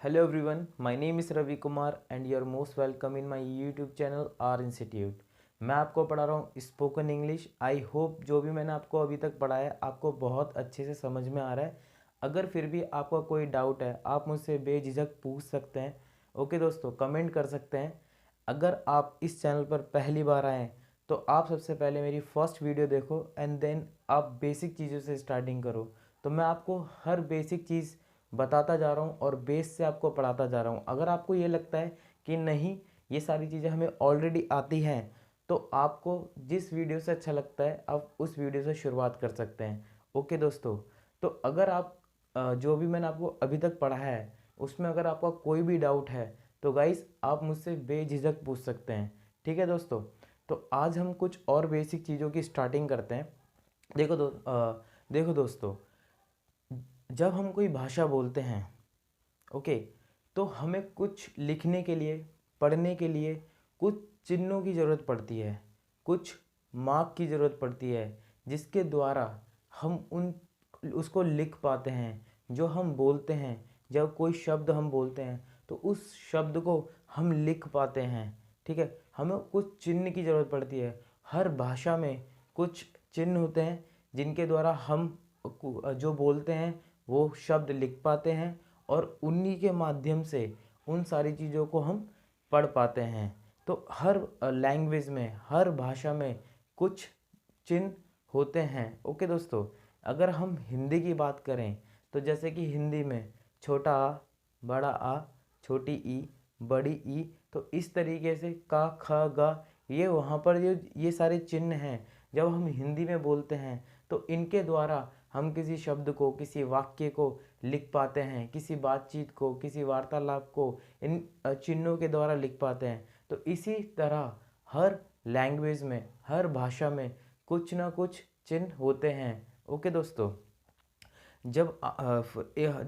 Hello everyone, my name is Ravi Kumar and you are most welcome in my YouTube channel R Institute। मैं आपको पढ़ा रहा हूँ spoken English. I hope जो भी मैंने आपको अभी तक पढ़ाया है आपको बहुत अच्छे से समझ में आ रहा है। अगर फिर भी आपका कोई डाउट है आप मुझसे बेझिझक पूछ सकते हैं। ओके दोस्तों, कमेंट कर सकते हैं। अगर आप इस चैनल पर पहली बार आए हैं तो आप सबसे पहले मेरी फर्स्ट वीडियो देखो एंड देन आप बेसिक चीज़ों से स्टार्टिंग करो। तो मैं आपको हर बेसिक चीज़ बताता जा रहा हूँ और बेस से आपको पढ़ाता जा रहा हूँ। अगर आपको ये लगता है कि नहीं ये सारी चीज़ें हमें ऑलरेडी आती हैं तो आपको जिस वीडियो से अच्छा लगता है आप उस वीडियो से शुरुआत कर सकते हैं। ओके दोस्तों, तो अगर आप जो भी मैंने आपको अभी तक पढ़ाया है उसमें अगर आपका कोई भी डाउट है तो गाइस आप मुझसे बेझिझक पूछ सकते हैं। ठीक है दोस्तों, तो आज हम कुछ और बेसिक चीज़ों की स्टार्टिंग करते हैं। देखो दोस्तों, जब हम कोई भाषा बोलते हैं ओके, तो हमें कुछ लिखने के लिए पढ़ने के लिए कुछ चिन्हों की ज़रूरत पड़ती है, कुछ मार्क की ज़रूरत पड़ती है जिसके द्वारा हम उन उसको लिख पाते हैं। जो हम बोलते हैं, जब कोई शब्द हम बोलते हैं तो उस शब्द को हम लिख पाते हैं। ठीक है, हमें कुछ चिन्ह की ज़रूरत पड़ती है। हर भाषा में कुछ चिन्ह होते हैं जिनके द्वारा हम जो बोलते हैं वो शब्द लिख पाते हैं और उन्हीं के माध्यम से उन सारी चीज़ों को हम पढ़ पाते हैं। तो हर लैंग्वेज में, हर भाषा में कुछ चिन्ह होते हैं। ओके दोस्तों, अगर हम हिंदी की बात करें तो जैसे कि हिंदी में छोटा आ, बड़ा आ, छोटी ई, बड़ी ई, तो इस तरीके से का, ख, ग, ये वहाँ पर ये सारे चिन्ह हैं। जब हम हिंदी में बोलते हैं तो इनके द्वारा हम किसी शब्द को, किसी वाक्य को लिख पाते हैं, किसी बातचीत को, किसी वार्तालाप को इन चिन्हों के द्वारा लिख पाते हैं। तो इसी तरह हर लैंग्वेज में, हर भाषा में कुछ ना कुछ चिन्ह होते हैं। ओके दोस्तों, जब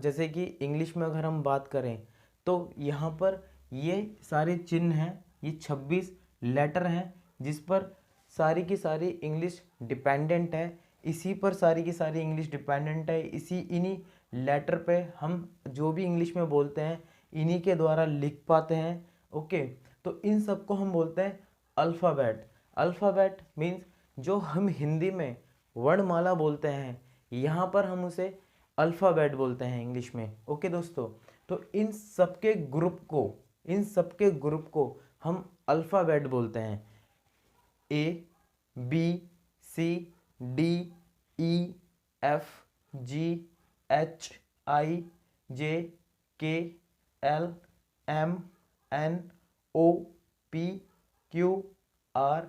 जैसे कि इंग्लिश में अगर हम बात करें तो यहाँ पर ये सारे चिन्ह हैं, ये 26 लेटर हैं जिस पर सारी की सारी इंग्लिश डिपेंडेंट है। इसी पर सारी की सारी इंग्लिश डिपेंडेंट है। इन्हीं लेटर पे हम जो भी इंग्लिश में बोलते हैं इन्हीं के द्वारा लिख पाते हैं। ओके, तो इन सब को हम बोलते हैं अल्फ़ाबेट। अल्फ़ाबेट मीन्स जो हम हिंदी में वर्णमाला बोलते हैं यहाँ पर हम उसे अल्फ़ाबेट बोलते हैं इंग्लिश में। ओके दोस्तों, तो इन सबके ग्रुप को हम अल्फ़ाबेट बोलते हैं। A, B, C, D, E, F, G, H, I, J, K, L, M, N, O, P, Q, R,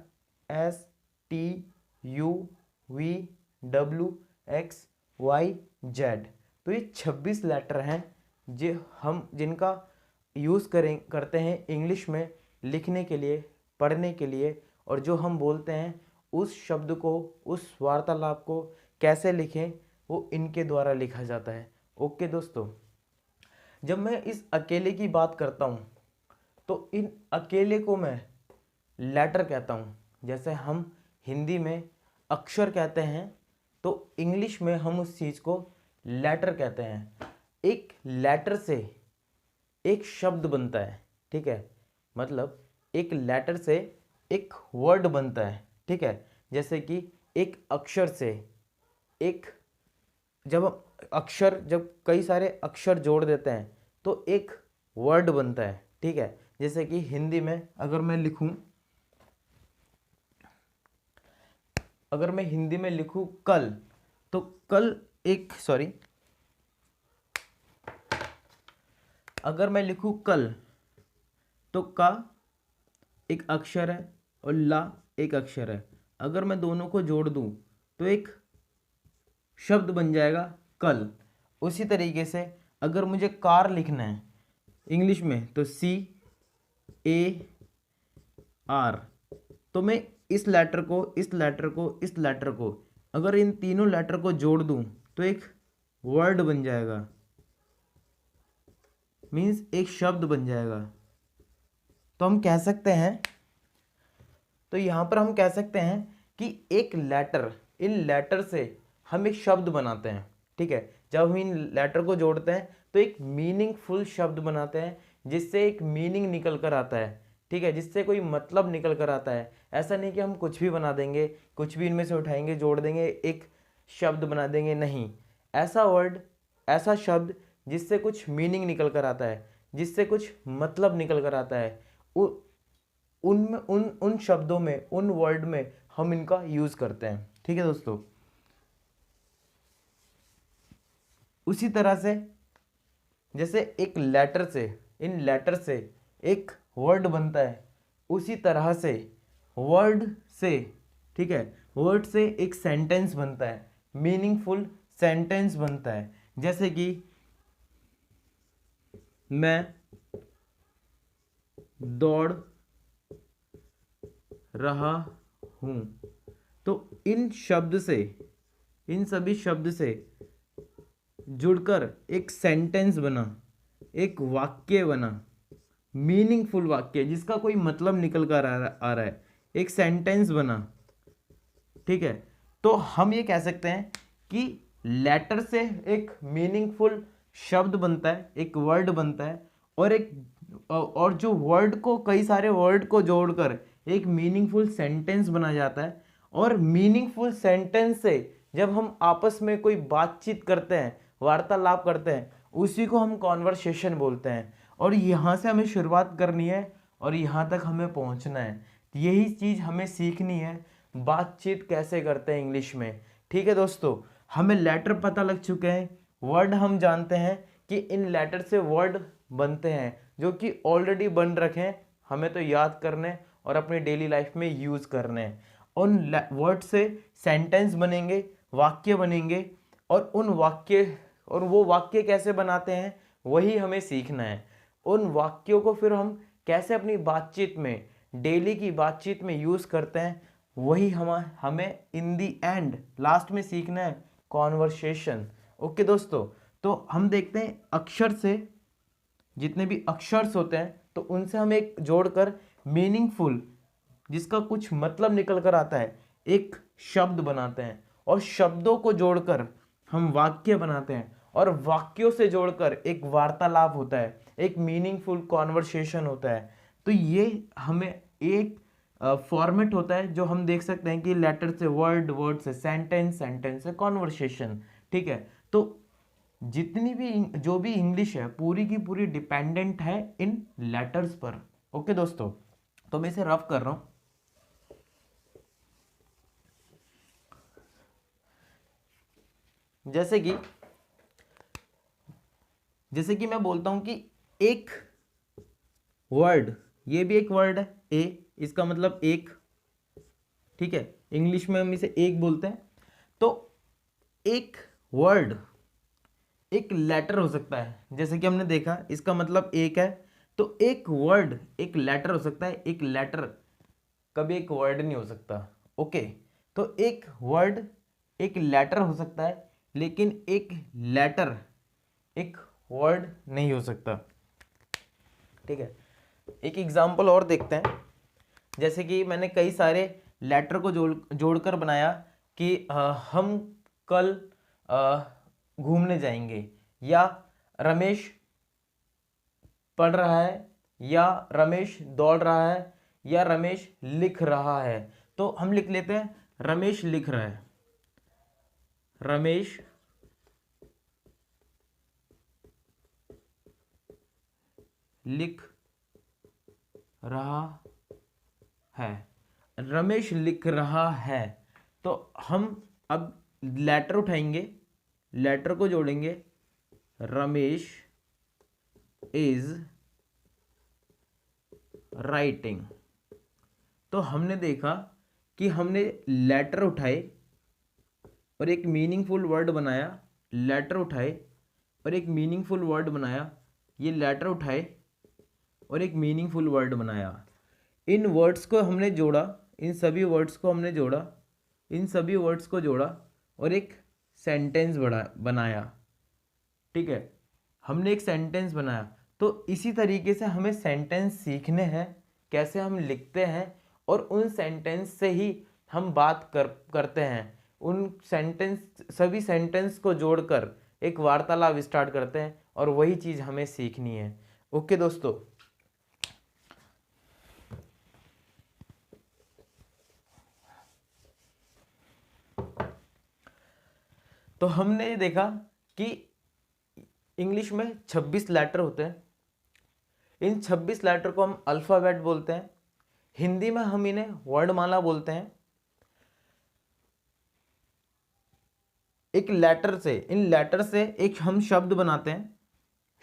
S, T, U, V, W, X, Y, Z. तो ये 26 लेटर हैं जो हम जिनका यूज़ करते हैं इंग्लिश में लिखने के लिए, पढ़ने के लिए, और जो हम बोलते हैं उस शब्द को, उस वार्तालाप को कैसे लिखें वो इनके द्वारा लिखा जाता है। ओके दोस्तों, जब मैं इस अकेले की बात करता हूँ तो इन अकेले को मैं लेटर कहता हूँ। जैसे हम हिंदी में अक्षर कहते हैं तो इंग्लिश में हम उस चीज़ को लेटर कहते हैं। एक लेटर से एक शब्द बनता है। ठीक है, मतलब एक लेटर से एक वर्ड बनता है। ठीक है, जैसे कि एक अक्षर से एक जब कई सारे अक्षर जोड़ देते हैं तो एक वर्ड बनता है। ठीक है, जैसे कि हिंदी में अगर मैं हिंदी में लिखूं कल, तो कल एक सॉरी अगर मैं लिखूं कल तो का एक अक्षर है और ला एक अक्षर है। अगर मैं दोनों को जोड़ दूं तो एक शब्द बन जाएगा कल। उसी तरीके से अगर मुझे कार लिखना है इंग्लिश में तो CAR, तो मैं इस लेटर को, इस लेटर को, इस लेटर को, अगर इन तीनों लेटर को जोड़ दूं तो एक वर्ड बन जाएगा, मीन्स एक शब्द बन जाएगा। तो हम कह सकते हैं, तो यहाँ पर हम कह सकते हैं कि इन लेटर से हम एक शब्द बनाते हैं। ठीक है, जब हम इन लेटर को जोड़ते हैं तो एक मीनिंगफुल शब्द बनाते हैं जिससे एक मीनिंग निकल कर आता है, ठीक है, जिससे कोई मतलब निकल कर आता है। ऐसा नहीं कि हम कुछ भी बना देंगे, कुछ भी इनमें से उठाएंगे, जोड़ देंगे, एक शब्द बना देंगे, नहीं। ऐसा वर्ड, ऐसा शब्द जिससे कुछ मीनिंग निकल कर आता है, जिससे कुछ मतलब निकल कर आता है, उन शब्दों में, उन वर्ड में हम इनका यूज़ करते हैं, ठीक है दोस्तों। उसी तरह से जैसे एक लेटर से, इन लेटर से एक वर्ड बनता है, उसी तरह से वर्ड से, ठीक है, वर्ड से एक सेंटेंस बनता है, मीनिंगफुल सेंटेंस बनता है। जैसे कि मैं दौड़ रहा हूं, तो इन शब्द से, इन सभी शब्द से जुड़कर एक सेंटेंस बना, एक वाक्य बना, मीनिंगफुल वाक्य जिसका कोई मतलब निकल कर आ रहा है, एक सेंटेंस बना, ठीक है। तो हम ये कह सकते हैं कि लेटर से एक मीनिंगफुल शब्द बनता है, एक वर्ड बनता है, और जो वर्ड को, कई सारे वर्ड को जोड़कर एक मीनिंगफुल सेंटेंस बना जाता है। और मीनिंगफुल सेंटेंस से जब हम आपस में कोई बातचीत करते हैं, वार्तालाप करते हैं, उसी को हम कॉन्वर्सेशन बोलते हैं। और यहाँ से हमें शुरुआत करनी है और यहाँ तक हमें पहुँचना है। यही चीज़ हमें सीखनी है, बातचीत कैसे करते हैं इंग्लिश में, ठीक है दोस्तों। हमें लेटर पता लग चुके हैं, वर्ड हम जानते हैं कि इन लेटर से वर्ड बनते हैं जो कि ऑलरेडी बन रखे हैं, हमें तो याद करने और अपनी डेली लाइफ में यूज़ करने हैं। उन वर्ड से सेंटेंस बनेंगे, वाक्य बनेंगे, और वो वाक्य कैसे बनाते हैं वही हमें सीखना है। उन वाक्यों को फिर हम कैसे अपनी बातचीत में, डेली की बातचीत में यूज़ करते हैं, वही हमें इन दी एंड लास्ट में सीखना है, कॉन्वर्सेशन। ओके दोस्तों, तो हम देखते हैं अक्षर से, जितने भी अक्षर्स होते हैं तो उनसे हम एक जोड़कर मीनिंगफुल, जिसका कुछ मतलब निकल कर आता है, एक शब्द बनाते हैं। और शब्दों को जोड़कर हम वाक्य बनाते हैं, और वाक्यों से जोड़कर एक वार्तालाप होता है, एक मीनिंगफुल कॉन्वर्सेशन होता है। तो ये हमें एक फॉर्मेट होता है जो हम देख सकते हैं कि लेटर से वर्ड, वर्ड से सेंटेंस, सेंटेंस से कॉन्वर्सेशन, ठीक है। तो जितनी भी जो भी इंग्लिश है पूरी की पूरी डिपेंडेंट है इन लेटर्स पर। ओके दोस्तों, तो मैं इसे रफ कर रहा हूं। जैसे कि मैं बोलता हूं कि एक वर्ड, ये भी एक वर्ड है, ए, इसका मतलब एक, ठीक है, इंग्लिश में हम इसे एक बोलते हैं। तो एक वर्ड एक लेटर हो सकता है, जैसे कि हमने देखा इसका मतलब एक है। तो एक वर्ड एक लेटर हो सकता है, एक लेटर कभी एक वर्ड नहीं हो सकता। ओके, तो एक वर्ड एक लेटर हो सकता है, लेकिन एक लेटर एक वर्ड नहीं हो सकता, ठीक है। एक एग्जाम्पल और देखते हैं। जैसे कि मैंने कई सारे लेटर को जोड़कर बनाया कि हम कल घूमने जाएंगे, या रमेश पढ़ रहा है, या रमेश दौड़ रहा है, या रमेश लिख रहा है। तो हम लिख लेते हैं रमेश लिख रहा है, रमेश लिख रहा है, रमेश लिख रहा है। तो हम अब लेटर उठाएंगे, लेटर को जोड़ेंगे, रमेश इज राइटिंग। तो हमने देखा कि हमने लेटर उठाए और एक मीनिंगफुल वर्ड बनाया, लेटर उठाए और एक मीनिंगफुल वर्ड बनाया, ये लेटर उठाए और एक मीनिंगफुल वर्ड बनाया। इन वर्ड्स को हमने जोड़ा, इन सभी वर्ड्स को हमने जोड़ा, इन सभी वर्ड्स को जोड़ा और एक सेंटेंस बनाया, ठीक है, हमने एक सेंटेंस बनाया। तो इसी तरीके से हमें सेंटेंस सीखने हैं, कैसे हम लिखते हैं, और उन सेंटेंस से ही हम बात करते हैं। उन सेंटेंस, सभी सेंटेंस को जोड़कर एक वार्तालाप स्टार्ट करते हैं, और वही चीज़ हमें सीखनी है। ओके दोस्तों, तो हमने ये देखा कि इंग्लिश में 26 लेटर होते हैं। इन 26 लेटर को हम अल्फ़ाबेट बोलते हैं। हिंदी में हम इन्हें वर्णमाला बोलते हैं। एक लेटर से, इन लेटर से एक हम शब्द बनाते हैं,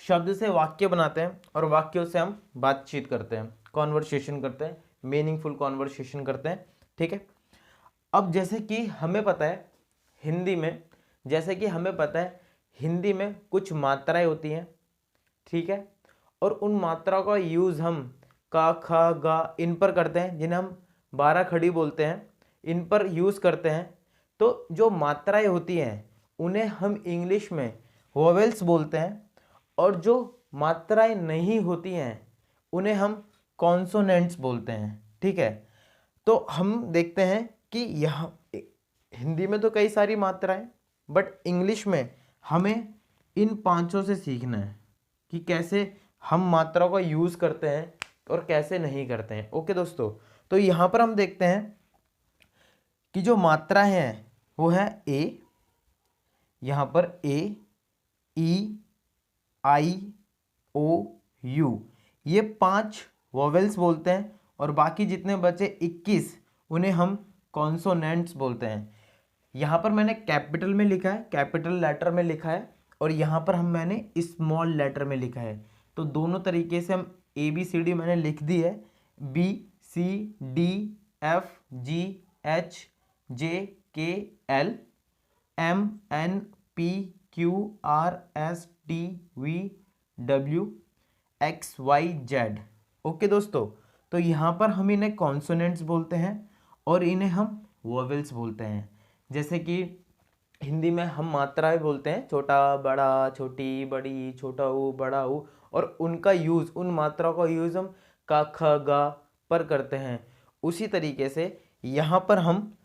शब्द से वाक्य बनाते हैं, और वाक्यों से हम बातचीत करते हैं, कॉन्वर्सेशन करते हैं, मीनिंगफुल कॉन्वर्सेशन करते हैं। ठीक है। अब जैसे कि हमें पता है हिंदी में, जैसे कि हमें पता है हिंदी में कुछ मात्राएं होती हैं। ठीक है। और उन मात्राओं का यूज़ हम का, खा, गा इन पर करते हैं, जिन्हें हम 12 खड़ी बोलते हैं, इन पर यूज़ करते हैं। तो जो मात्राएं होती हैं उन्हें हम इंग्लिश में वोवेल्स बोलते हैं, और जो मात्राएं नहीं होती हैं उन्हें हम कॉन्सोनेंट्स बोलते हैं। ठीक है। तो हम देखते हैं कि यहाँ हिंदी में तो कई सारी मात्राएं, बट इंग्लिश में हमें इन पांचों से सीखना है कि कैसे हम मात्राओं का यूज़ करते हैं और कैसे नहीं करते हैं। ओके दोस्तों, तो यहाँ पर हम देखते हैं कि जो मात्राएं हैं वो है ए, यहाँ पर ए, ई, आई, ओ, यू, ये 5 वोवेल्स बोलते हैं, और बाकी जितने बचे 21 उन्हें हम कॉन्सोनेंट्स बोलते हैं। यहाँ पर मैंने कैपिटल में लिखा है, कैपिटल लेटर में लिखा है, और यहाँ पर मैंने स्मॉल लेटर में लिखा है। तो दोनों तरीके से हम ABCD मैंने लिख दी है, BCDFGHJKL MNPQRSTVWXYZ। ओके दोस्तों, तो यहाँ पर हम इन्हें कॉन्सोनेंट्स बोलते हैं और इन्हें हम वोवेल्स बोलते हैं। जैसे कि हिंदी में हम मात्राएं बोलते हैं, छोटा, बड़ा, छोटी, बड़ी, छोटा ऊ, बड़ा ऊ, और उनका यूज़, उन मात्राओं का यूज़ हम का, ख, गा पर करते हैं। उसी तरीके से यहाँ पर हम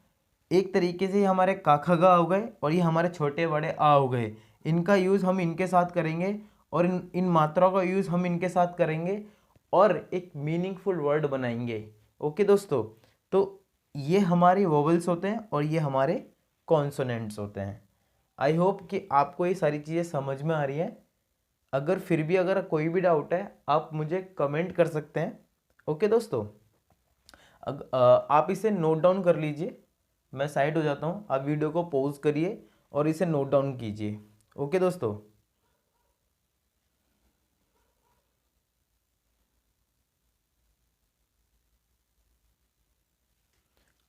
एक तरीके से हमारे का, ख, गा हो गए, और ये हमारे छोटे बड़े आ हो गए, इनका यूज़ हम इनके साथ करेंगे, और इन मात्राओं का यूज़ हम इनके साथ करेंगे, और एक मीनिंगफुल वर्ड बनाएंगे। ओके दोस्तों, तो ये हमारे वोवेल्स होते हैं और ये हमारे कॉन्सोनेंट्स होते हैं। आई होप कि आपको ये सारी चीज़ें समझ में आ रही है। अगर फिर भी अगर कोई भी डाउट है आप मुझे कमेंट कर सकते हैं। ओके दोस्तों, आप इसे नोट डाउन कर लीजिए। मैं साइड हो जाता हूँ, आप वीडियो को पॉज करिए और इसे नोट डाउन कीजिए। ओके दोस्तों,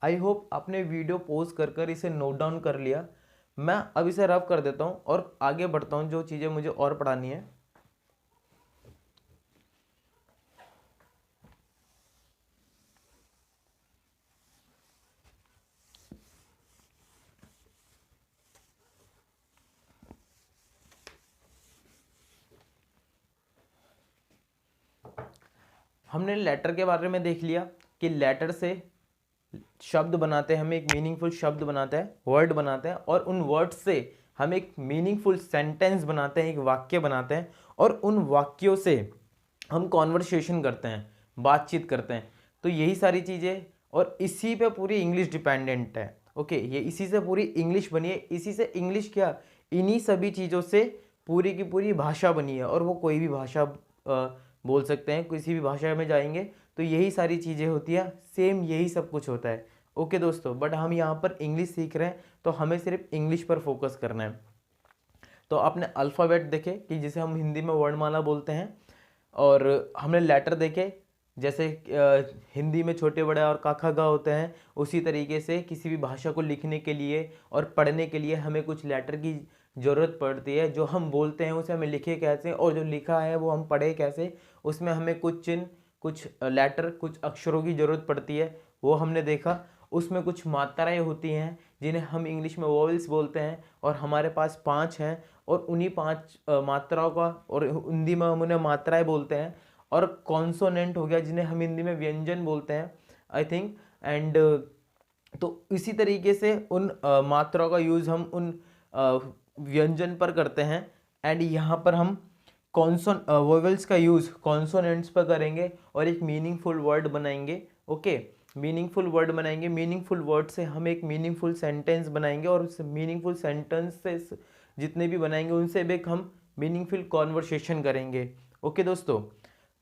आई होप आपने वीडियो पॉज कर कर इसे नोट डाउन कर लिया। मैं अब इसे रफ कर देता हूँ और आगे बढ़ता हूँ जो चीज़ें मुझे और पढ़ानी है। हमने लेटर के बारे में देख लिया कि लेटर से शब्द बनाते हैं, हम एक मीनिंगफुल शब्द बनाते हैं, वर्ड बनाते हैं, और उन वर्ड से हम एक मीनिंगफुल सेंटेंस बनाते हैं, एक वाक्य बनाते हैं, और उन वाक्यों से हम कॉन्वर्सेशन करते हैं, बातचीत करते हैं। तो यही सारी चीज़ें, और इसी पे पूरी इंग्लिश डिपेंडेंट है। ओके, ये इसी से पूरी इंग्लिश बनी है, इसी से इंग्लिश क्या, इन्हीं सभी चीज़ों से पूरी की पूरी भाषा बनी है, और वो कोई भी भाषा बोल सकते हैं, किसी भी भाषा में जाएंगे तो यही सारी चीज़ें होती हैं, सेम यही सब कुछ होता है। ओके दोस्तों, बट हम यहाँ पर इंग्लिश सीख रहे हैं तो हमें सिर्फ इंग्लिश पर फोकस करना है। तो आपने अल्फ़ाबेट देखे कि जिसे हम हिंदी में वर्णमाला बोलते हैं, और हमने लेटर देखे जैसे हिंदी में छोटे बड़े और का, ख, ग होते हैं। उसी तरीके से किसी भी भाषा को लिखने के लिए और पढ़ने के लिए हमें कुछ लेटर की ज़रूरत पड़ती है। जो हम बोलते हैं उसे हमें लिखे कैसे, और जो लिखा है वो हम पढ़े कैसे, उसमें हमें कुछ चिन्ह, कुछ लेटर, कुछ अक्षरों की ज़रूरत पड़ती है, वो हमने देखा। उसमें कुछ मात्राएं होती हैं जिन्हें हम इंग्लिश में वोवेल्स बोलते हैं, और हमारे पास 5 हैं, और उन्हीं 5 मात्राओं का, और हिंदी में हम उन्हें मात्राएं बोलते हैं। और कॉन्सोनेंट हो गया जिन्हें हम हिंदी में व्यंजन बोलते हैं, आई थिंक। एंड तो इसी तरीके से उन मात्राओं का यूज़ हम उन व्यंजन पर करते हैं। एंड यहाँ पर हम कॉन्सोन वोवेल्स का यूज़ कॉन्सोनेंट्स पर करेंगे और एक मीनिंगफुल वर्ड बनाएंगे। ओके, मीनिंगफुल वर्ड बनाएंगे, मीनिंगफुल वर्ड से हम एक मीनिंगफुल सेंटेंस बनाएंगे और उस मीनिंगफुल सेंटेंस से जितने भी बनाएंगे उनसे भी एक हम मीनिंगफुल कॉन्वर्सेशन करेंगे। ओके दोस्तों,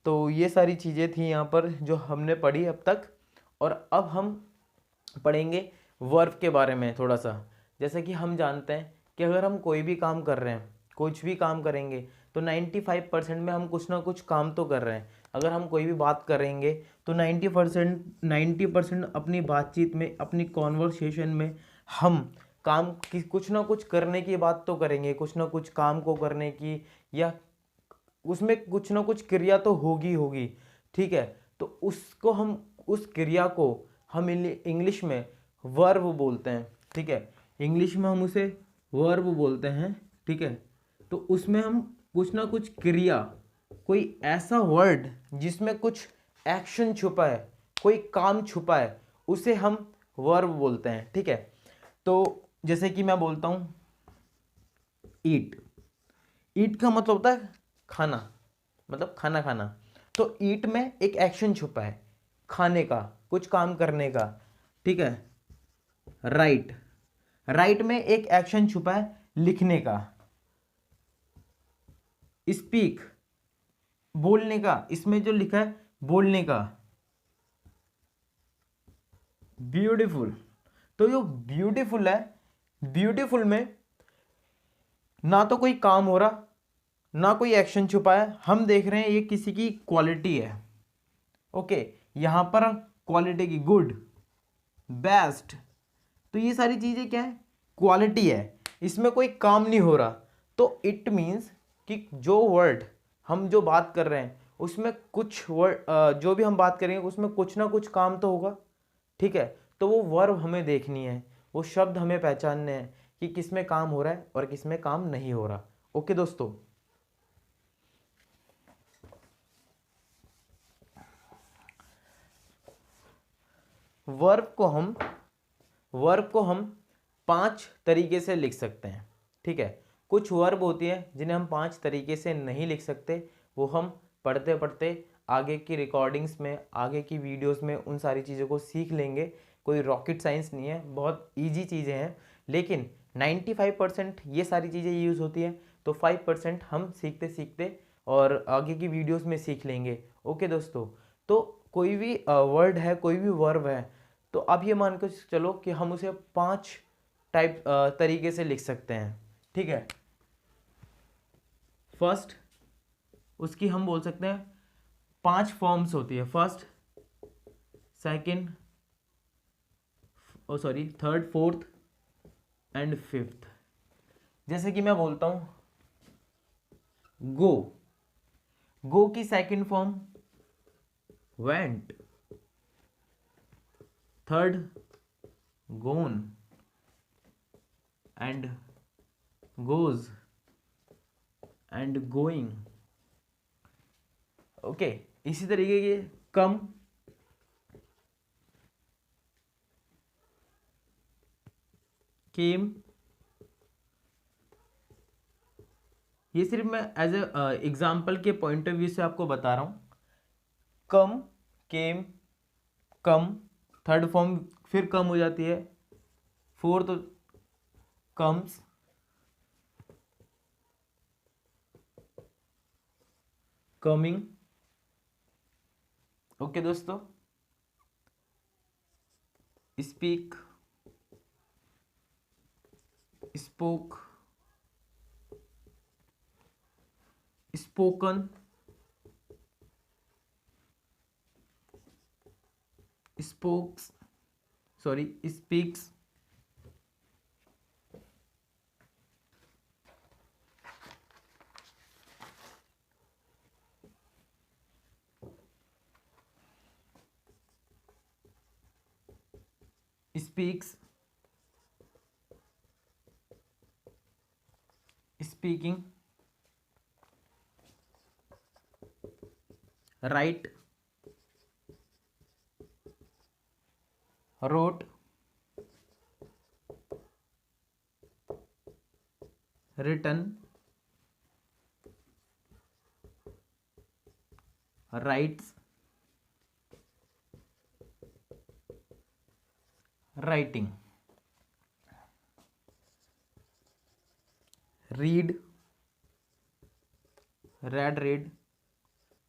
तो ये सारी चीज़ें थी यहाँ पर जो हमने पढ़ी अब तक। और अब हम पढ़ेंगे वर्ब के बारे में थोड़ा सा। जैसे कि हम जानते हैं कि अगर हम कोई भी काम कर रहे हैं, कुछ भी काम करेंगे तो 95% में हम कुछ ना कुछ काम तो कर रहे हैं। अगर हम कोई भी बात करेंगे तो 90% अपनी बातचीत में, अपनी कॉन्वर्सेशन में हम काम की कुछ ना कुछ करने की बात तो करेंगे, कुछ ना कुछ काम को करने की, या उसमें कुछ ना कुछ क्रिया तो होगी होगी। ठीक है, तो उसको हम, उस क्रिया को हम इंग्लिश में वर्ब बोलते हैं। ठीक है, इंग्लिश में हम उसे वर्ब बोलते हैं। ठीक है, तो उसमें हम कुछ ना कुछ क्रिया, कोई ऐसा वर्ड जिसमें कुछ एक्शन छुपा है, कोई काम छुपा है, उसे हम वर्ब बोलते हैं। ठीक है, तो जैसे कि मैं बोलता हूँ ईट। ईट का मतलब होता है खाना, मतलब खाना खाना। तो ईट में एक एक्शन छुपा है, खाने का, कुछ काम करने का। ठीक है, राइट, राइट में एक एक्शन छुपा है, लिखने का। स्पीक, बोलने का, इसमें जो लिखा है बोलने का। ब्यूटीफुल, तो जो ब्यूटीफुल है, ब्यूटीफुल में ना तो कोई काम हो रहा, ना कोई एक्शन छुपा है, हम देख रहे हैं ये किसी की क्वालिटी है। ओके, यहां पर क्वालिटी की, गुड, बेस्ट, तो ये सारी चीजें क्या है, क्वालिटी है, इसमें कोई काम नहीं हो रहा। तो इट मीन्स कि जो वर्ड हम जो बात कर रहे हैं उसमें कुछ वर्ड, जो भी हम बात करेंगे उसमें कुछ ना कुछ काम तो होगा। ठीक है, तो वो वर्ब हमें देखनी है, वो शब्द हमें पहचानने हैं कि किस में काम हो रहा है और किस में काम नहीं हो रहा। ओके दोस्तों, वर्ब को हम, वर्ब को हम 5 तरीके से लिख सकते हैं। ठीक है, कुछ वर्ब होती है जिन्हें हम 5 तरीके से नहीं लिख सकते, वो हम पढ़ते पढ़ते आगे की रिकॉर्डिंग्स में, आगे की वीडियोस में उन सारी चीज़ों को सीख लेंगे। कोई रॉकेट साइंस नहीं है, बहुत ईजी चीज़ें हैं, लेकिन 95% ये सारी चीज़ें यूज़ होती हैं, तो 5% हम सीखते सीखते और आगे की वीडियोस में सीख लेंगे। ओके दोस्तों, तो कोई भी वर्ड है, कोई भी वर्ब है, तो आप ये मान कर चलो कि हम उसे 5 टाइप तरीके से लिख सकते हैं। ठीक है, फर्स्ट, उसकी हम बोल सकते हैं 5 फॉर्म्स होती है, first, second, oh sorry, third, fourth and fifth. जैसे कि मैं बोलता हूं गो, गो की second form went, third gone and goes and going. Okay, इसी तरीके के कम, केम, ये सिर्फ मैं एज ए एग्जाम्पल के पॉइंट ऑफ व्यू से आपको बता रहा हूं। कम, केम, कम, थर्ड फॉर्म फिर कम हो जाती है, फोर्थ कम्स, कमिंग। ओके दोस्तों, speak, spoke, spoken, spokes, sorry speaks, speaks, speaking, write, wrote, written, writes, writing, read, read, read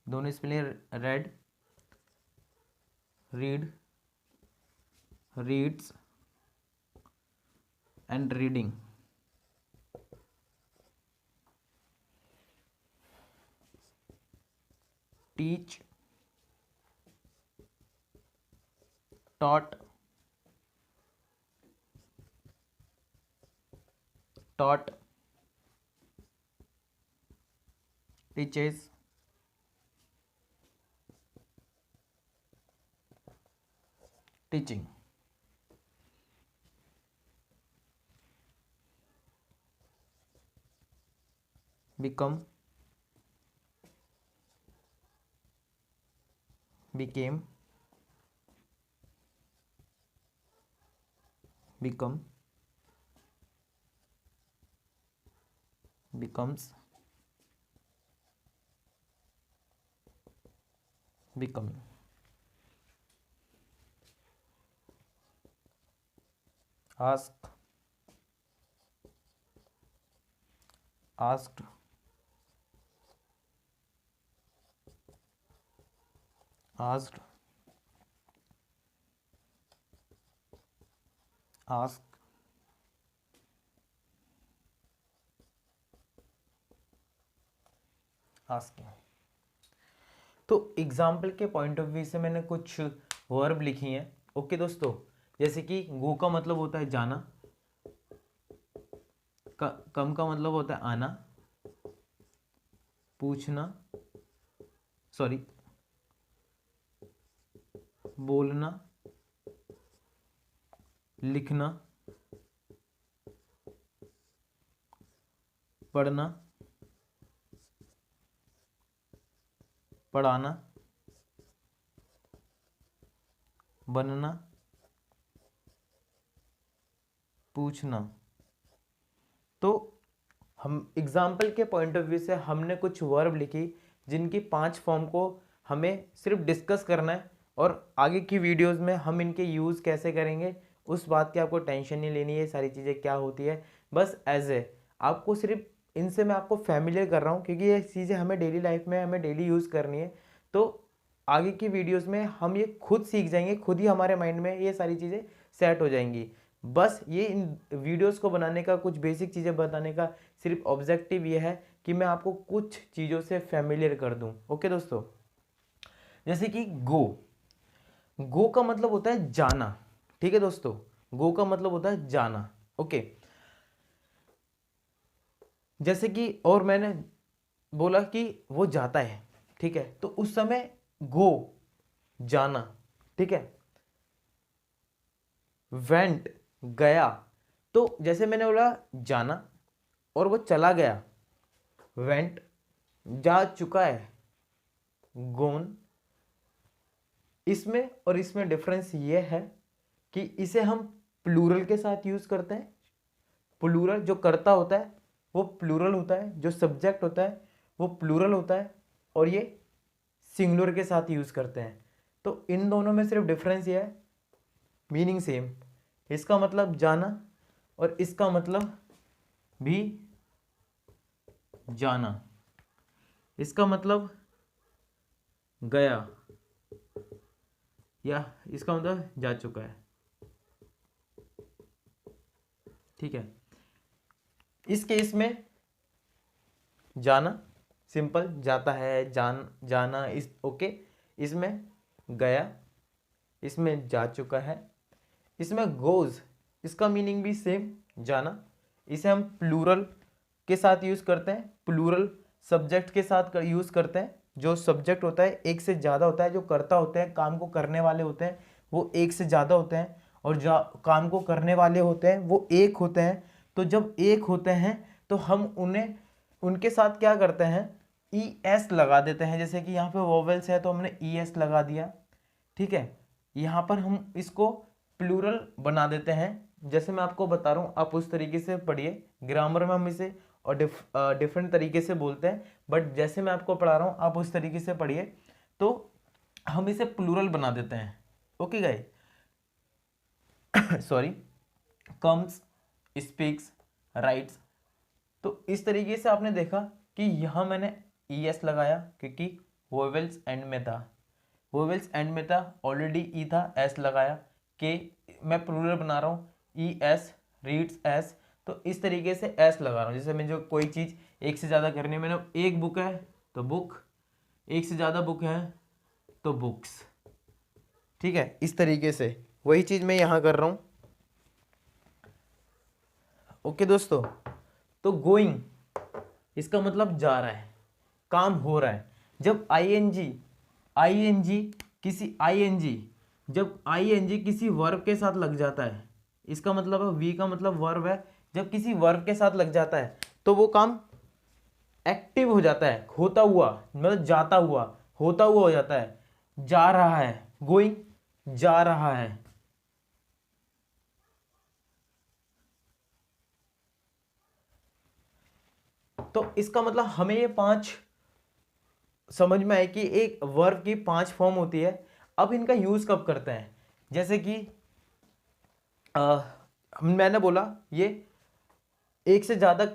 दोनों spelling read, read, reads and reading. Teach, taught, taught, teaches, teaching। become, became, become, becomes, becoming। ask, asked, asked, ask, asking। तो example के point of view से मैंने कुछ verb लिखी हैं। Okay दोस्तों, जैसे कि गो का मतलब होता है जाना, कम का मतलब होता है आना, पूछना, सॉरी बोलना, लिखना, पढ़ना, पढ़ाना, बनना, पूछना। तो हम एग्जाम्पल के पॉइंट ऑफ व्यू से हमने कुछ वर्ब लिखी जिनकी 5 फॉर्म को हमें सिर्फ डिस्कस करना है, और आगे की वीडियोस में हम इनके यूज़ कैसे करेंगे उस बात की आपको टेंशन नहीं लेनी है। सारी चीज़ें क्या होती है, बस एज ए आपको सिर्फ इनसे मैं आपको फैमिलियर कर रहा हूँ, क्योंकि ये चीज़ें हमें डेली लाइफ में हमें डेली यूज़ करनी है। तो आगे की वीडियोस में हम ये खुद सीख जाएंगे, खुद ही हमारे माइंड में ये सारी चीज़ें सेट हो जाएंगी। बस ये इन वीडियोस को बनाने का, कुछ बेसिक चीज़ें बताने का सिर्फ ऑब्जेक्टिव ये है कि मैं आपको कुछ चीज़ों से फैमिलियर कर दूं। ओके दोस्तों, जैसे कि गो, गो का मतलब होता है जाना। ठीक है दोस्तों, गो का मतलब होता है जाना। ओके, जैसे कि और मैंने बोला कि वो जाता है, ठीक है, तो उस समय गो जाना, ठीक है, वेंट गया। तो जैसे मैंने बोला जाना और वो चला गया, वेंट, जा चुका है, गोन। इसमें और इसमें डिफरेंस ये है कि इसे हम प्लूरल के साथ यूज करते हैं। प्लूरल जो कर्ता होता है वो प्लूरल होता है, जो सब्जेक्ट होता है वो प्लूरल होता है, और ये सिंगुलर के साथ यूज करते हैं। तो इन दोनों में सिर्फ डिफरेंस ये है, मीनिंग सेम। इसका मतलब जाना और इसका मतलब भी जाना, इसका मतलब गया या इसका मतलब जा चुका है। ठीक है, इस केस में जाना सिंपल, जाता है, जाना इस ओके। इसमें गया, इसमें जा चुका है। इसमें गोज, इसका मीनिंग भी सेम, जाना। इसे हम प्लूरल के साथ यूज करते हैं, प्लूरल सब्जेक्ट के साथ यूज करते हैं। जो सब्जेक्ट होता है एक से ज़्यादा होता है, जो कर्ता होते हैं, काम को करने वाले होते हैं, वो एक से ज़्यादा होते हैं, और जो काम को करने वाले होते हैं वो एक होते हैं। तो जब एक होते हैं तो हम उन्हें उनके साथ क्या करते हैं, ई एस लगा देते हैं। जैसे कि यहाँ पे वोवेल्स है तो हमने ई एस लगा दिया। ठीक है, यहाँ पर हम इसको प्लूरल बना देते हैं। जैसे मैं आपको बता रहा हूँ, आप उस तरीके से पढ़िए। ग्रामर में हम इसे और डिफरेंट तरीके से बोलते हैं, बट जैसे मैं आपको पढ़ा रहा हूँ आप उस तरीके से पढ़िए। तो हम इसे प्लूरल बना देते हैं। Okay guys, sorry, comes, speaks, rights. तो इस तरीके से आपने देखा कि यहाँ मैंने ES लगाया क्योंकि वोवेल्स एंड में था, वोवेल्स एंड में था, ऑलरेडी ई था, S लगाया, के मैं प्लूरल बना रहा हूँ, ES, रीड्स S, तो इस तरीके से S लगा रहा हूँ। जैसे मैं जो कोई चीज़ एक से ज़्यादा करनी है, मैंने एक बुक है तो बुक, एक से ज़्यादा बुक है तो बुक्स। ठीक है, इस तरीके से वही चीज़ मैं यहाँ कर रहा हूँ। ओके दोस्तों, तो गोइंग इसका मतलब जा रहा है, काम हो रहा है। जब आईएनजी किसी वर्ब के साथ लग जाता है, इसका मतलब है वी का मतलब वर्ब है, जब किसी वर्ब के साथ लग जाता है तो वो काम एक्टिव हो जाता है, होता हुआ, मतलब जाता हुआ, होता हुआ हो जाता है, जा रहा है, गोइंग जा रहा है। तो इसका मतलब हमें ये 5 समझ में आए कि एक वर्ब की 5 फॉर्म होती है। अब इनका यूज कब करते हैं, जैसे कि मैंने बोला ये एक से ज्यादा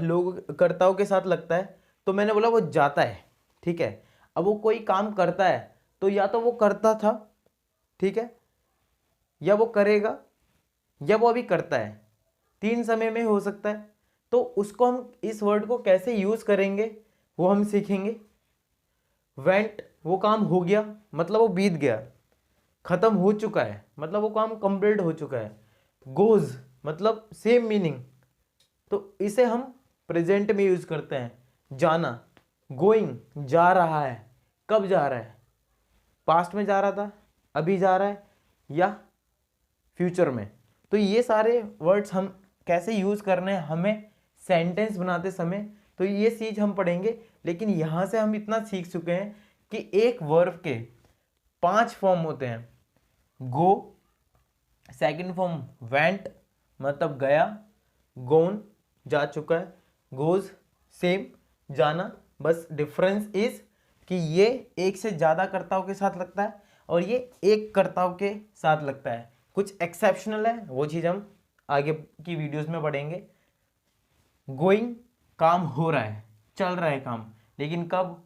लोग कर्ताओं के साथ लगता है, तो मैंने बोला वो जाता है। ठीक है, अब वो कोई काम करता है तो या तो वो करता था, ठीक है, या वो करेगा, या वो अभी करता है, 3 समय में हो सकता है। तो उसको हम इस वर्ड को कैसे यूज करेंगे वो हम सीखेंगे। वेंट, वो काम हो गया मतलब वो बीत गया, खत्म हो चुका है मतलब वो काम कंप्लीट हो चुका है। गोज मतलब सेम मीनिंग, तो इसे हम प्रेजेंट में यूज करते हैं, जाना। गोइंग जा रहा है, कब जा रहा है, पास्ट में जा रहा था, अभी जा रहा है, या फ्यूचर में। तो ये सारे वर्ड्स हम कैसे यूज करने हैं हमें सेंटेंस बनाते समय, तो ये चीज हम पढ़ेंगे। लेकिन यहां से हम इतना सीख चुके हैं कि एक वर्ब के 5 फॉर्म होते हैं। गो, सेकंड फॉर्म वेंट मतलब गया, गोन जा चुका है, गोज सेम जाना, बस डिफरेंस इज कि ये एक से ज़्यादा कर्ताओं के साथ लगता है और ये एक कर्ताओं के साथ लगता है। कुछ एक्सेप्शनल है, वो चीज़ हम आगे की वीडियोस में पढ़ेंगे। गोइंग काम हो रहा है, चल रहा है काम, लेकिन कब,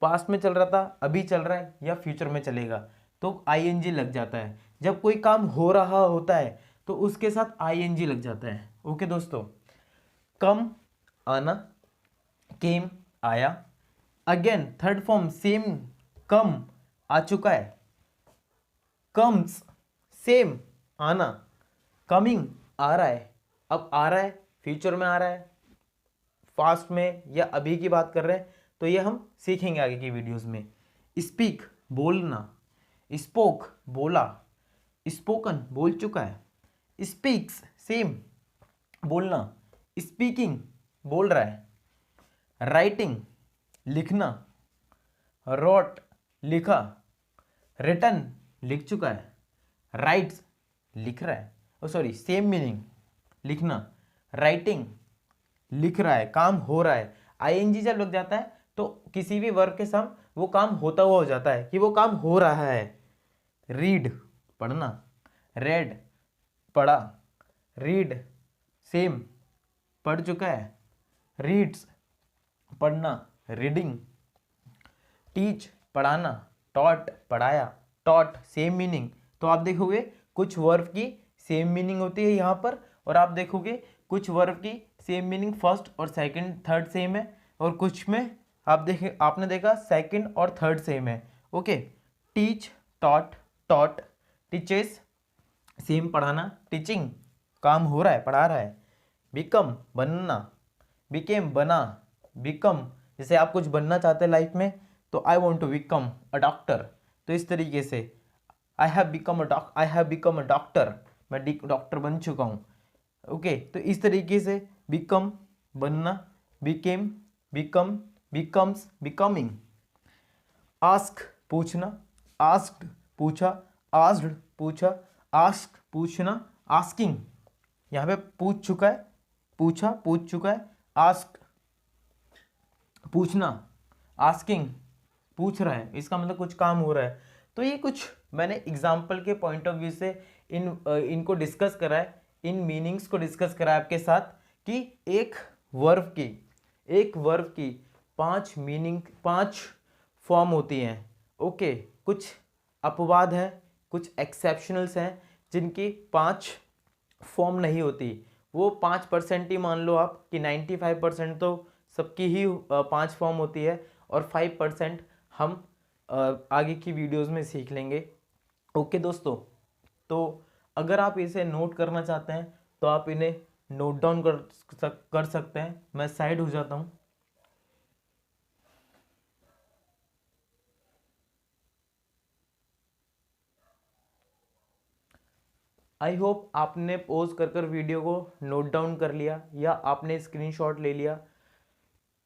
पास्ट में चल रहा था, अभी चल रहा है, या फ्यूचर में चलेगा, तो आईएनजी लग जाता है। जब कोई काम हो रहा होता है तो उसके साथ आईएनजी लग जाता है। ओके दोस्तों, कम आना, केम आया, अगेन थर्ड फॉर्म सेम, कम आ चुका है, कम्स सेम आना, कमिंग आ रहा है, अब आ रहा है, फ्यूचर में आ रहा है, पास्ट में या अभी की बात कर रहे हैं, तो ये हम सीखेंगे आगे की वीडियोस में। स्पीक बोलना, स्पोक बोला, स्पोकन बोल चुका है, स्पीक्स सेम बोलना, स्पीकिंग बोल रहा है, राइटिंग लिखना, रोट लिखा, रिटन लिख चुका है, राइट्स लिख रहा है, ओ सॉरी सेम मीनिंग, लिखना, राइटिंग लिख रहा है, काम हो रहा है। आईएनजी जब लग जाता है तो किसी भी वर्ब के साथ वो काम होता हुआ हो जाता है कि वो काम हो रहा है। रीड पढ़ना, रेड पढ़ा, रीड सेम पढ़ चुका है, रीड्स पढ़ना, रीडिंग, टीच पढ़ाना, टॉट पढ़ाया, टॉट सेम मीनिंग। तो आप देखोगे कुछ वर्ब की सेम मीनिंग होती है यहाँ पर, और आप देखोगे कुछ वर्ब की सेम मीनिंग फर्स्ट और सेकंड थर्ड सेम है, और कुछ में आपने देखा सेकंड और थर्ड सेम है। Okay, teach taught, taught teaches same पढ़ाना, टीचिंग काम हो रहा है, पढ़ा रहा है, बिकम बनना, बिकेम बना, बिकम जैसे आप कुछ बनना चाहते हैं लाइफ में, तो I want to become a doctor, तो इस तरीके से I have become a doctor, मैं डॉक्टर बन चुका हूँ। ओके, तो इस तरीके से बिकम बनना, became become, becomes becoming. Ask पूछना, आस्क्ड पूछा, आस्क्ड पूछा, आस्क पूछना, आस्किंग यहाँ पे पूछ चुका है, पूछा पूछ चुका है, आस्क पूछना, आस्किंग पूछ रहा है, इसका मतलब कुछ काम हो रहा है। तो ये कुछ मैंने एग्जाम्पल के पॉइंट ऑफ व्यू से इनको डिस्कस करा है, इन मीनिंग्स को डिस्कस करा है आपके साथ कि एक वर्ब की 5 मीनिंग, 5 फॉर्म होती हैं। ओके, कुछ अपवाद हैं, कुछ एक्सेप्शनल्स हैं जिनकी 5 फॉर्म नहीं होती। वो 5% ही मान लो आप कि 95% तो सबकी ही 5 फॉर्म होती है, और 5% हम आगे की वीडियोस में सीख लेंगे। ओके दोस्तों, तो अगर आप इसे नोट करना चाहते हैं तो आप इन्हें नोट डाउन कर सकते हैं। मैं साइड हो जाता हूँ। आई होप आपने पॉज कर वीडियो को नोट डाउन कर लिया या आपने स्क्रीनशॉट ले लिया।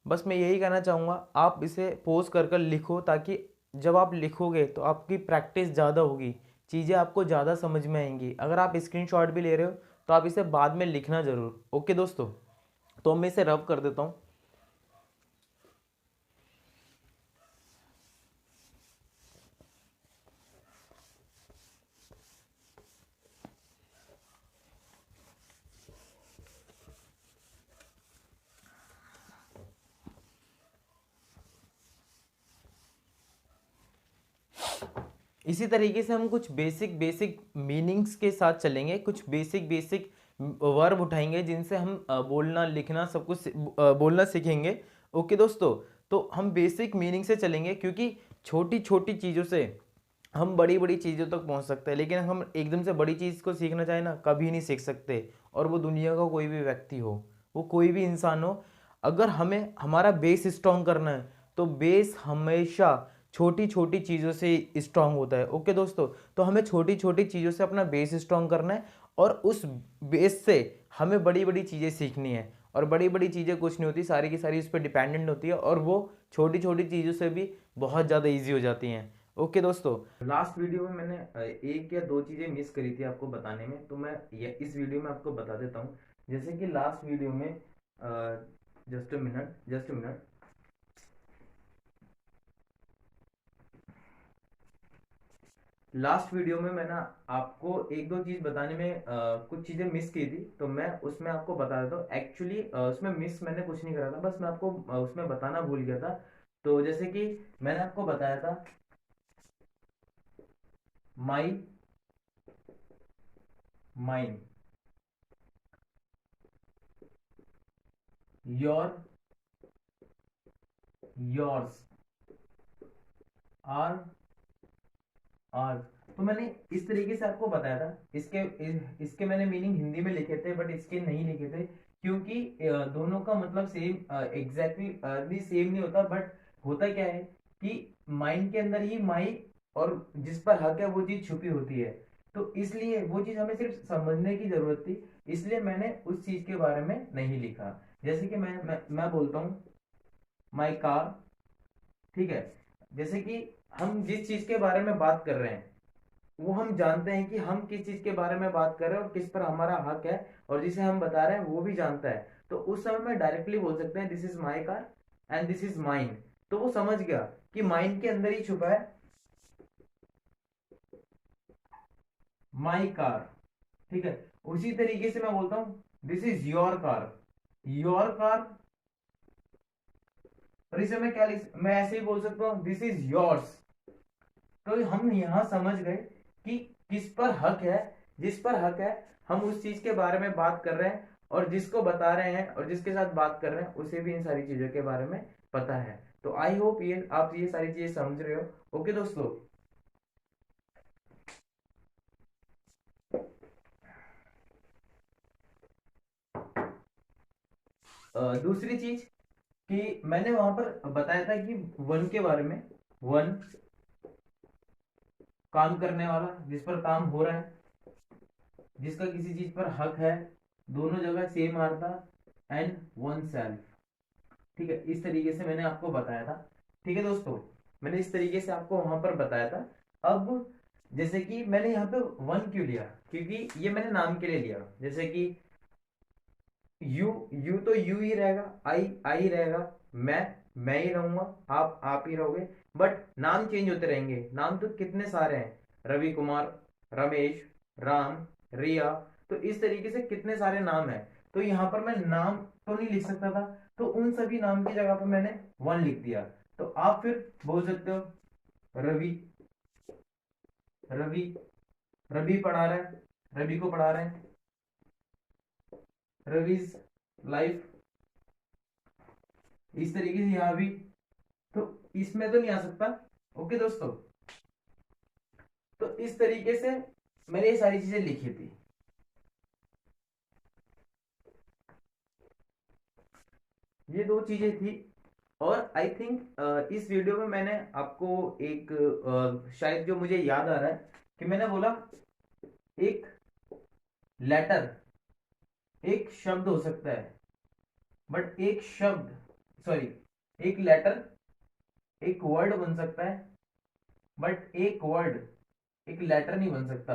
बस मैं यही कहना चाहूँगा, आप इसे पॉज कर लिखो, ताकि जब आप लिखोगे तो आपकी प्रैक्टिस ज़्यादा होगी, चीज़ें आपको ज़्यादा समझ में आएंगी। अगर आप स्क्रीनशॉट भी ले रहे हो तो आप इसे बाद में लिखना ज़रूर। ओके दोस्तों, तो मैं इसे रब कर देता हूँ। इसी तरीके से हम कुछ बेसिक मीनिंग्स के साथ चलेंगे, कुछ बेसिक वर्ब उठाएंगे जिनसे हम बोलना लिखना सब कुछ बोलना सीखेंगे। ओके दोस्तों, तो हम बेसिक मीनिंग से चलेंगे, क्योंकि छोटी छोटी चीज़ों से हम बड़ी बड़ी चीज़ों तक पहुंच सकते हैं, लेकिन हम एकदम से बड़ी चीज़ को सीखना चाहें ना, कभी नहीं सीख सकते। और वो दुनिया का कोई भी व्यक्ति हो, वो कोई भी इंसान हो, अगर हमें हमारा बेस स्ट्रॉन्ग करना है तो बेस हमेशा छोटी छोटी चीज़ों से स्ट्रांग होता है। ओके दोस्तों, तो हमें छोटी छोटी चीज़ों से अपना बेस स्ट्रांग करना है, और उस बेस से हमें बड़ी बड़ी चीज़ें सीखनी है। और बड़ी बड़ी चीज़ें कुछ नहीं होती, सारी की सारी उस पर डिपेंडेंट होती है, और वो छोटी छोटी चीज़ों से भी बहुत ज़्यादा ईजी हो जाती हैं। ओके दोस्तों, लास्ट वीडियो में मैंने एक या दो चीज़ें मिस करी थी आपको बताने में, तो मैं इस वीडियो में आपको बता देता हूँ। जैसे कि लास्ट वीडियो में just a minute, last video में मैंने आपको एक दो चीज बताने में कुछ चीजें मिस की थी, तो मैं उसमें आपको बता देता हूँ। एक्चुअली उसमें मिस मैंने कुछ नहीं करा था, बस मैं आपको उसमें बताना भूल गया था। तो जैसे कि मैंने आपको बताया था, my, mine, your, yours, our, our. तो मैंने इस तरीके से आपको बताया था। इसके मैंने मीनिंग हिंदी में लिखे थे, बट इसके नहीं लिखे थे, क्योंकि दोनों का मतलब सेम एग्जैक्टली सेम नहीं होता। बट होता क्या है कि माइंड के अंदर ही माई और जिस पर हक है वो चीज छुपी होती है। तो इसलिए वो चीज हमें सिर्फ समझने की जरूरत थी, इसलिए मैंने उस चीज के बारे में नहीं लिखा। जैसे कि मैं बोलता हूँ माई कार, ठीक है। जैसे कि हम जिस चीज के बारे में बात कर रहे हैं, वो हम जानते हैं कि हम किस चीज के बारे में बात कर रहे हैं और किस पर हमारा हक है, और जिसे हम बता रहे हैं वो भी जानता है। तो उस समय में डायरेक्टली बोल सकते हैं this is my car and this is mine. तो वो समझ गया कि माइन के अंदर ही छुपा है माई कार, ठीक है। उसी तरीके से मैं बोलता हूं this is your car, your car. और इसे मैं मैं ऐसे ही बोल सकता हूं दिस इज योर्स। तो हम यहां समझ गए कि किस पर हक है, जिस पर हक है हम उस चीज के बारे में बात कर रहे हैं, और जिसको बता रहे हैं और जिसके साथ बात कर रहे हैं उसे भी इन सारी चीजों के बारे में पता है। तो आई होप ये आप ये सारी चीजें समझ रहे हो। ओके दोस्तों, दूसरी चीज कि मैंने वहां पर बताया था कि वन के बारे में। वन, काम करने वाला, जिस पर काम हो रहा है, जिसका किसी चीज पर हक है, दोनों जगह सेम आता, एंड वन सेल्फ, ठीक है। इस तरीके से मैंने आपको बताया था, ठीक है दोस्तों। मैंने इस तरीके से आपको वहां पर बताया था। अब जैसे कि मैंने यहाँ पे वन क्यों लिया, क्योंकि ये मैंने नाम के लिए लिया। जैसे कि यू, यू तो यू ही रहेगा, आई आई रहेगा, मैं मैं ही रहूंगा, आप ही रहोगे, बट नाम चेंज होते रहेंगे। नाम तो कितने सारे हैं, रवि कुमार, रमेश, राम, रिया, तो इस तरीके से कितने सारे नाम हैं। तो यहाँ पर मैं नाम तो नहीं लिख सकता था, तो उन सभी नाम की जगह पर मैंने वन लिख दिया। तो आप फिर बोल सकते हो रवि, रवि, रवि पढ़ा रहा है, रवि को पढ़ा रहे हैं, रविज लाइफ, इस तरीके से यहां भी। तो इसमें तो नहीं आ सकता। ओके दोस्तों, तो इस तरीके से मैंने ये सारी चीजें लिखी थी। ये दो चीजें थी। और आई थिंक इस वीडियो में मैंने आपको एक शायद जो मुझे याद आ रहा है कि मैंने बोला एक लेटर, एक शब्द हो सकता है, बट एक शब्द, सॉरी, एक लेटर एक वर्ड बन सकता है, बट एक वर्ड एक लेटर नहीं बन सकता।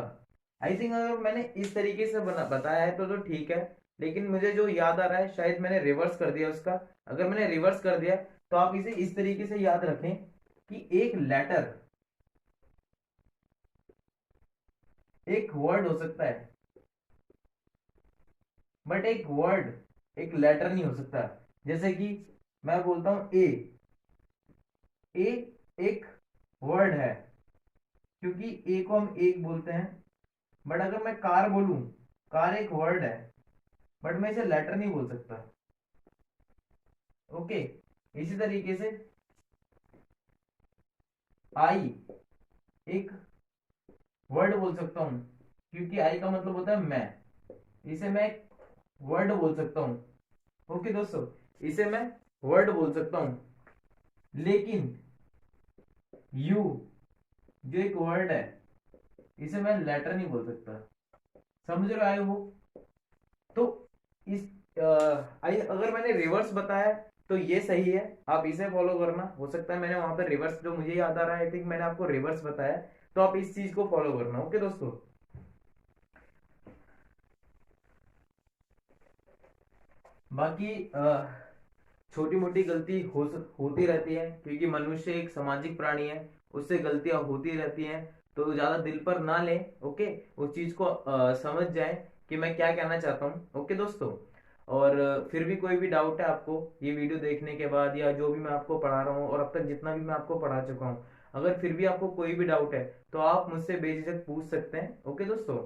आई थिंक अगर मैंने इस तरीके से बताया है तो ठीक है, लेकिन मुझे जो याद आ रहा है शायद मैंने रिवर्स कर दिया उसका। अगर मैंने रिवर्स कर दिया तो आप इसे इस तरीके से याद रखें कि एक लेटर एक वर्ड हो सकता है, बट एक वर्ड एक लेटर नहीं हो सकता। जैसे कि मैं बोलता हूं ए, ए एक वर्ड है, क्योंकि ए को हम एक बोलते हैं। बट अगर मैं कार बोलूं, कार एक वर्ड है, बट मैं इसे लेटर नहीं बोल सकता। ओके, इसी तरीके से आई एक वर्ड बोल सकता हूं, क्योंकि आई का मतलब होता है मैं, इसे मैं एक वर्ड बोल सकता हूं। ओके दोस्तों, इसे मैं वर्ड बोल सकता हूं। लेकिन यू जो एक वर्ड है, इसे मैं लेटर नहीं बोल सकता। समझ रहे आए हो? तो इस अगर मैंने रिवर्स बताया तो ये सही है, आप इसे फॉलो करना। हो सकता है मैंने वहां पर रिवर्स, जो मुझे याद आ रहा है आई थिंक मैंने आपको रिवर्स बताया, तो आप इस चीज को फॉलो करना। ओके दोस्तों, बाकी छोटी मोटी गलती होती रहती है, क्योंकि मनुष्य एक सामाजिक प्राणी है, उससे गलतियां होती रहती हैं। तो ज्यादा दिल पर ना लें। ओके, उस चीज को समझ जाएं कि मैं क्या कहना चाहता हूँ। ओके दोस्तों, और फिर भी कोई भी डाउट है आपको ये वीडियो देखने के बाद, या जो भी मैं आपको पढ़ा रहा हूँ और अब तक जितना भी मैं आपको पढ़ा चुका हूँ, अगर फिर भी आपको कोई भी डाउट है तो आप मुझसे बेझिझक पूछ सकते हैं। ओके दोस्तों,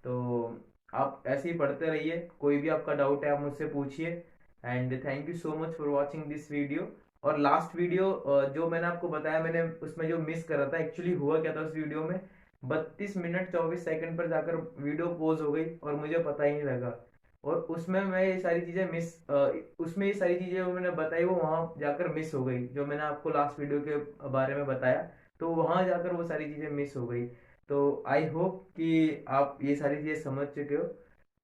तो आप ऐसे ही पढ़ते रहिए, कोई भी आपका डाउट है आप मुझसे पूछिए। And thank you so much for watching this video. और लास्ट वीडियो जो मैंने आपको बताया, मैंने उसमें जो मिस करा था, एक्चुअली हुआ क्या था उस वीडियो में, 32 मिनट 24 सेकंड पर जाकर वीडियो पॉज हो गई और मुझे पता ही नहीं लगा। और उसमें मैं ये सारी चीजें मिस, उसमें ये सारी चीजें जो मैंने बताई वो वहां जाकर मिस हो गई, जो मैंने आपको लास्ट वीडियो के बारे में बताया, तो वहां जाकर वो सारी चीजें मिस हो गई। तो आई होप कि आप ये सारी चीजें समझ चुके हो।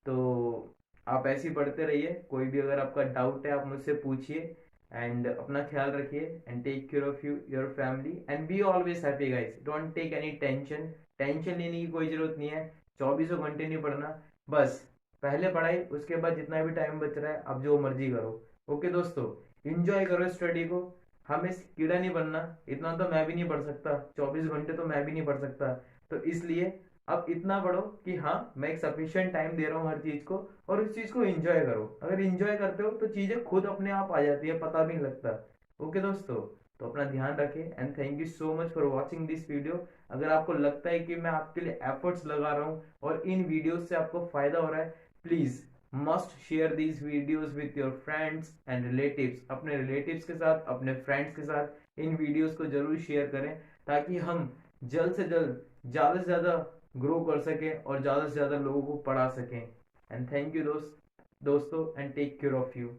तो आप ऐसे ही पढ़ते रहिए, कोई भी अगर आपका डाउट है आप मुझसे पूछिए। एंड अपना ख्याल रखिए, and take care of you your family, and be always happy guys. Don't take any tension, tension लेने की कोई जरूरत नहीं है। 24 घंटे नहीं पढ़ना, बस पहले पढ़ाई, उसके बाद जितना भी टाइम बच रहा है अब जो मर्जी करो। ओके दोस्तों, इंजॉय करो स्टडी को। हमें कीड़ा नहीं बनना, इतना तो मैं भी नहीं पढ़ सकता, 24 घंटे तो मैं भी नहीं पढ़ सकता। तो इसलिए अब इतना पढ़ो कि हाँ मैं एक सफिशियंट टाइम दे रहा हूँ हर चीज को, और उस चीज को एंजॉय करो। अगर एंजॉय करते हो तो चीजें खुद अपने आप आ जाती है, पता भी नहीं लगता। ओके दोस्तों, तो अपना ध्यान रखें, and thank you so much for watching this video. अगर आपको लगता है कि मैं आपके लिए एफर्ट्स लगा रहा हूँ और इन वीडियोस से आपको फायदा हो रहा है, please must share these videos with your friends and relatives. अपने रिलेटिव्स के साथ, अपने फ्रेंड्स के साथ इन वीडियोस को जरूर शेयर करें, ताकि हम जल्द से जल्द ज्यादा से ज्यादा ग्रो कर सकें और ज्यादा से ज्यादा लोगों को पढ़ा सकें। एंड थैंक यू दोस्तों, and take care of you.